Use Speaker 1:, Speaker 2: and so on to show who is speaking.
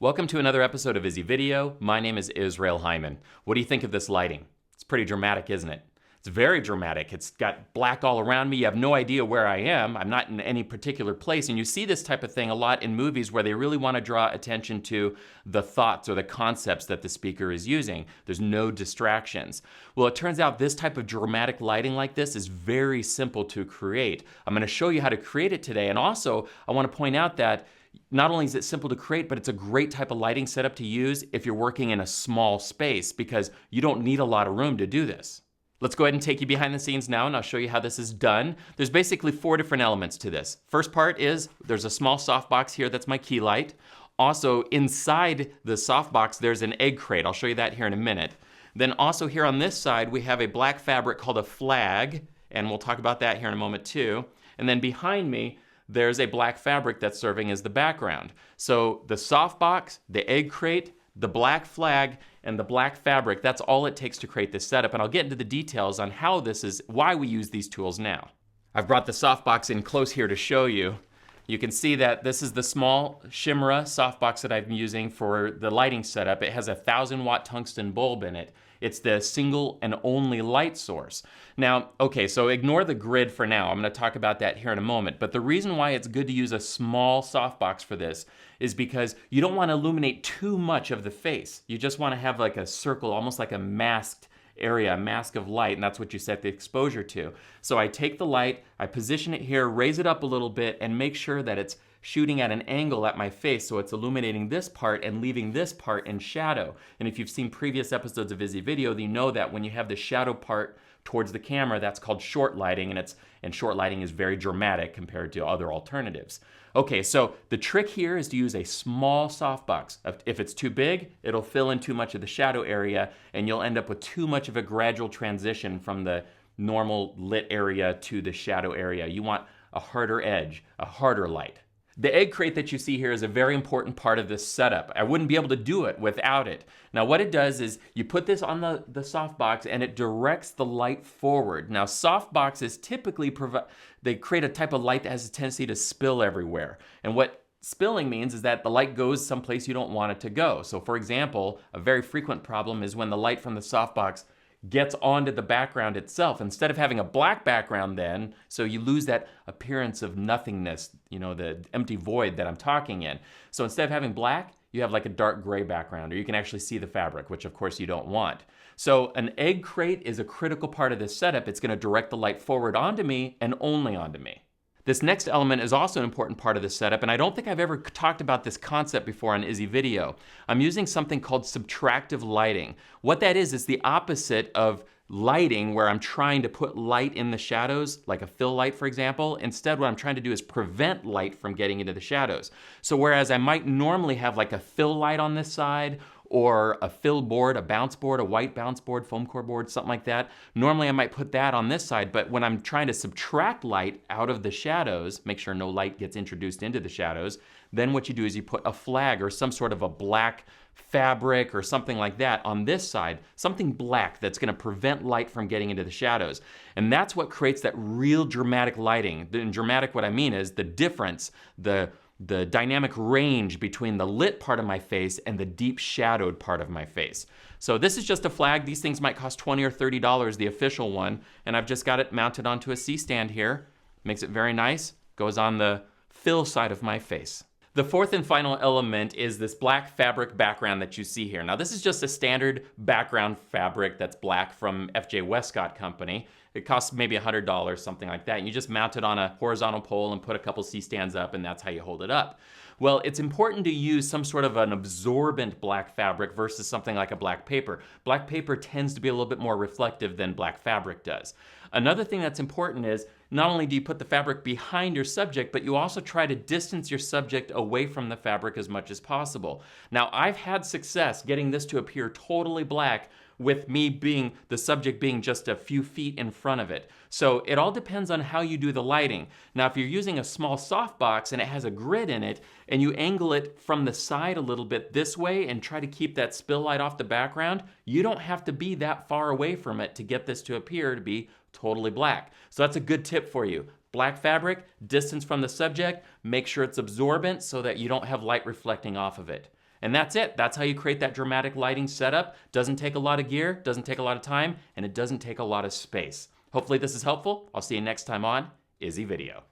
Speaker 1: Welcome to another episode of Izzy Video. My name is Israel Hyman. What do you think of this lighting? It's pretty dramatic, isn't it? It's very dramatic. It's got black all around me. You have no idea where I am. I'm not in any particular place. And you see this type of thing a lot in movies where they really want to draw attention to the thoughts or the concepts that the speaker is using. There's no distractions. Well, it turns out this type of dramatic lighting like this is very simple to create. I'm going to show you how to create it today. And also, I want to point out that not only is it simple to create, but it's a great type of lighting setup to use if you're working in a small space because you don't need a lot of room to do this. Let's go ahead and take you behind the scenes now and I'll show you how this is done. There's basically 4 different elements to this. First part is there's a small softbox here that's my key light. Also inside the softbox there's an egg crate. I'll show you that here in a minute. Then also here on this side we have a black fabric called a flag, and we'll talk about that here in a moment too. And then behind me there's a black fabric that's serving as the background. So the softbox, the egg crate, the black flag, and the black fabric, that's all it takes to create this setup. And I'll get into the details on how this is, why we use these tools now. I've brought the softbox in close here to show you. You can see that this is the small Shimra softbox that I'm using for the lighting setup. It has a 1,000-watt tungsten bulb in it. It's the single and only light source. Now, okay, so ignore the grid for now. I'm going to talk about that here in a moment. But the reason why it's good to use a small softbox for this is because you don't want to illuminate too much of the face. You just want to have like a circle, almost like a masked area, a mask of light, and that's what you set the exposure to. So I take the light, I position it here, raise it up a little bit, and make sure that it's shooting at an angle at my face so it's illuminating this part and leaving this part in shadow. And if you've seen previous episodes of Izzy Video, you know that when you have the shadow part towards the camera, that's called short lighting, and short lighting is very dramatic compared to other alternatives. Okay, so the trick here is to use a small softbox. If it's too big, it'll fill in too much of the shadow area and you'll end up with too much of a gradual transition from the normal lit area to the shadow area. You want a harder edge, a harder light. The egg crate that you see here is a very important part of this setup. I wouldn't be able to do it without it. Now what it does is you put this on the softbox and it directs the light forward. Now softboxes typically they create a type of light that has a tendency to spill everywhere. And what spilling means is that the light goes someplace you don't want it to go. So for example, a very frequent problem is when the light from the softbox gets onto the background itself. Instead of having a black background then, so you lose that appearance of nothingness, you know, the empty void that I'm talking in. So instead of having black, you have like a dark gray background, or you can actually see the fabric, which of course you don't want. So an egg crate is a critical part of this setup. It's going to direct the light forward onto me and only onto me. This next element is also an important part of the setup, and I don't think I've ever talked about this concept before on Izzy Video. I'm using something called subtractive lighting. What that is the opposite of lighting where I'm trying to put light in the shadows, like a fill light for example. Instead, what I'm trying to do is prevent light from getting into the shadows. So whereas I might normally have like a fill light on this side, or a fill board, a bounce board, a white bounce board, foam core board, something like that. Normally I might put that on this side, but when I'm trying to subtract light out of the shadows, make sure no light gets introduced into the shadows, then what you do is you put a flag or some sort of a black fabric or something like that on this side, something black that's going to prevent light from getting into the shadows. And that's what creates that real dramatic lighting. And dramatic, what I mean is the difference, the dynamic range between the lit part of my face and the deep shadowed part of my face. So this is just a flag. These things might cost $20 or $30, the official one, and I've just got it mounted onto a C-stand here. Makes it very nice. Goes on the fill side of my face. The fourth and final element is this black fabric background that you see here. Now this is just a standard background fabric that's black from F.J. Westcott Company. It costs maybe $100, something like that. And you just mount it on a horizontal pole and put a couple C-stands up, and that's how you hold it up. Well, it's important to use some sort of an absorbent black fabric versus something like a black paper. Black paper tends to be a little bit more reflective than black fabric does. Another thing that's important is not only do you put the fabric behind your subject, but you also try to distance your subject away from the fabric as much as possible. Now, I've had success getting this to appear totally black with me being, the subject being just a few feet in front of it. So it all depends on how you do the lighting. Now, if you're using a small softbox and it has a grid in it, and you angle it from the side a little bit this way and try to keep that spill light off the background, you don't have to be that far away from it to get this to appear to be totally black. So that's a good tip for you. Black fabric, distance from the subject, make sure it's absorbent so that you don't have light reflecting off of it. And that's it. That's how you create that dramatic lighting setup. Doesn't take a lot of gear, doesn't take a lot of time, and it doesn't take a lot of space. Hopefully this is helpful. I'll see you next time on Izzy Video.